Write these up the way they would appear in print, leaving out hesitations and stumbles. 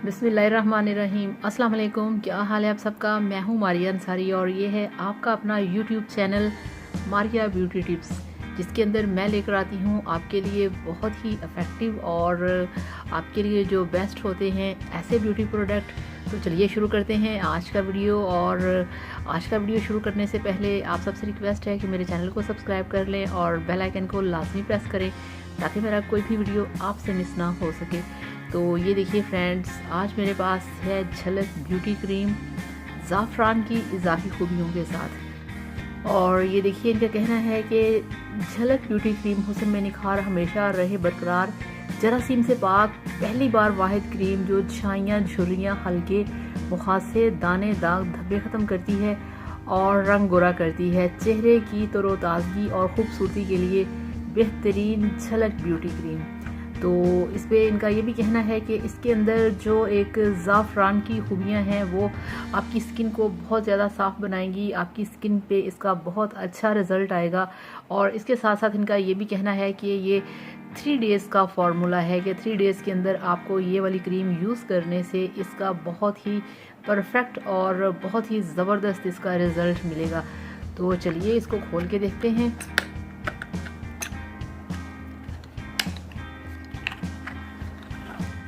बिस्मिल्लाहिर्रहमानिर्रहीम। अस्सलाम वालेकुम। क्या हाल है आप सबका। मैं हूँ मारिया अंसारी और ये है आपका अपना YouTube channel Maria beauty tips, जिसके अंदर मैं लेकर आती हूँ आपके लिए बहुत ही इफ़ेक्टिव और आपके लिए जो बेस्ट होते हैं ऐसे ब्यूटी प्रोडक्ट। तो चलिए शुरू करते हैं आज का वीडियो। और आज का वीडियो शुरू करने से पहले आप सबसे रिक्वेस्ट है कि मेरे चैनल को सब्सक्राइब कर लें और बेल आइकन को लाजमी प्रेस करें ताकि मेरा कोई भी वीडियो आपसे मिस ना हो सके। तो ये देखिए फ्रेंड्स, आज मेरे पास है झलक ब्यूटी क्रीम ज़ाफ़रान की इजाफी खूबियों के साथ। और ये देखिए इनका कहना है कि झलक ब्यूटी क्रीम हुस्न में निखार हमेशा रहे बरकरार, जरासीम से पाक, पहली बार वाहिद क्रीम जो छाइयाँ झुर्रियाँ हल्के मुहासे दाने दाग धब्बे ख़त्म करती है और रंग गोरा करती है। चेहरे की तरोताज़गी और ख़ूबसूरती के लिए बेहतरीन झलक ब्यूटी क्रीम। तो इस पर इनका ये भी कहना है कि इसके अंदर जो एक ज़ाफ़रान की खूबियाँ हैं वो आपकी स्किन को बहुत ज़्यादा साफ़ बनाएंगी, आपकी स्किन पे इसका बहुत अच्छा रिज़ल्ट आएगा। और इसके साथ साथ इनका ये भी कहना है कि ये 3 डेज़ का फार्मूला है कि 3 डेज़ के अंदर आपको ये वाली क्रीम यूज़ करने से इसका बहुत ही परफेक्ट और बहुत ही ज़बरदस्त इसका रिज़ल्ट मिलेगा। तो चलिए इसको खोल के देखते हैं।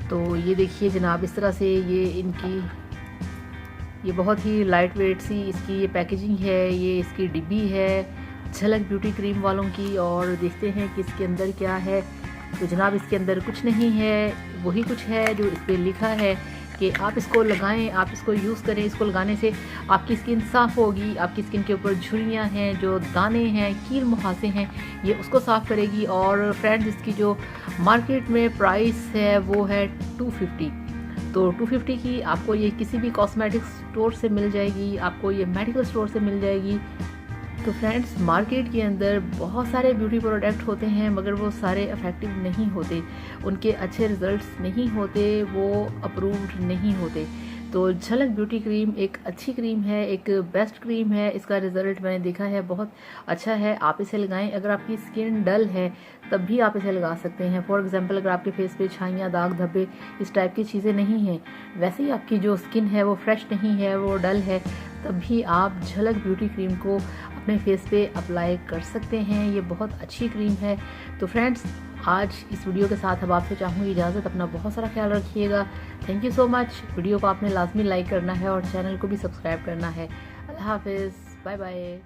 तो ये देखिए जनाब, इस तरह से ये बहुत ही लाइट वेट सी इसकी ये पैकेजिंग है, ये इसकी डिब्बी है झलक ब्यूटी क्रीम वालों की। और देखते हैं कि इसके अंदर क्या है। तो जनाब इसके अंदर कुछ नहीं है, वही कुछ है जो इस पर लिखा है कि आप इसको लगाएं, आप इसको यूज़ करें। इसको लगाने से आपकी स्किन साफ़ होगी, आपकी स्किन के ऊपर झुर्रियाँ हैं, जो दाने हैं, कील मुहासे हैं, ये उसको साफ़ करेगी। और फ्रेंड्स इसकी जो मार्केट में प्राइस है वो है 250। तो 250 की आपको ये किसी भी कॉस्मेटिक स्टोर से मिल जाएगी, आपको ये मेडिकल स्टोर से मिल जाएगी। तो फ्रेंड्स मार्केट के अंदर बहुत सारे ब्यूटी प्रोडक्ट होते हैं मगर वो सारे इफ़ेक्टिव नहीं होते, उनके अच्छे रिज़ल्ट्स नहीं होते, वो अप्रूव्ड नहीं होते। तो झलक ब्यूटी क्रीम एक अच्छी क्रीम है, एक बेस्ट क्रीम है। इसका रिज़ल्ट मैंने देखा है बहुत अच्छा है। आप इसे लगाएं। अगर आपकी स्किन डल है तब भी आप इसे लगा सकते हैं। फॉर एग्जांपल अगर आपके फेस पे छाइयाँ दाग धब्बे इस टाइप की चीज़ें नहीं हैं, वैसे ही आपकी जो स्किन है वो फ्रेश नहीं है, वो डल है, तब भी आप झलक ब्यूटी क्रीम को अपने फेस पे अप्लाई कर सकते हैं। ये बहुत अच्छी क्रीम है। तो फ्रेंड्स आज इस वीडियो के साथ अब आपसे चाहूँगी इजाज़त। अपना बहुत सारा ख्याल रखिएगा। Thank you so much. Video को आपने लाजमी लाइक करना है और चैनल को भी सब्सक्राइब करना है। अल्लाह हाफिज़, बाय बाय।